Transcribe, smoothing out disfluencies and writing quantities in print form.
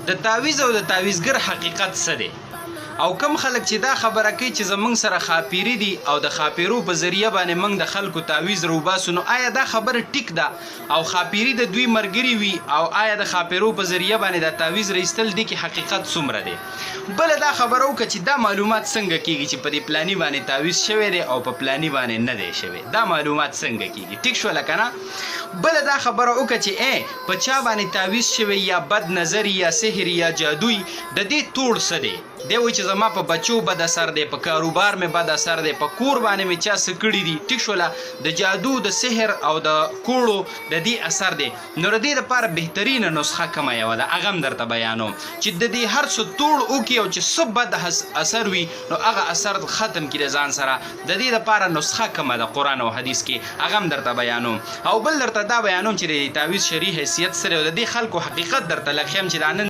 د تعویذ او د تعویذګر حقیقت څه دی او کم خلک چې دا خبره کوي چې زمونږ سره خاپیری دي او د خاپیرو په ذریعه باندې موږ د خلکو تعویذ روباسو، نو آیا دا خبره ټیک ده او خاپیری د دوی مرګري وي او آیا د خاپیرو په ذریعه باندې د تعویذ رایستل دي کې حقیقت څومره دی؟ بل دا خبره وکړه چې دا معلومات څنګه کیږي چې په دې پلانی باندې تعویذ شوی دی او په پلانی باندې نه دی شوی، دا معلومات څنګه کیږي؟ ټیک شو لکه نه. بل دا خبره وکړه چې په چا باندې تعویذ شوی یا بد نظر یا سحر یا جادوی د دې توړ څه دی؟ دی وایي چې زما په بچو بد اثر دی، په کاروبار مې بد اثر دی، په کور باندې مې چا څه کړي دي. ټیک شوله، د جادو د سحر او د کوړو د دې اثر دی. نو د دې دپاره بهترینه نسخه کومه یوه ده هغه هم درته بیانوم چې د دې هر څه توړ وکړي او چې څه بد اثر وي نو هغه اثر ختم کړي د ځان سره. د دې دپاره نسخه کومه ده قرآن او حدیث کې هغه هم درته بیانوم. او بل درته دا بیانوم چې د تعویذ شرعي حیثیت سره د دې خلکو حقیقت درته لښیم چې دا نن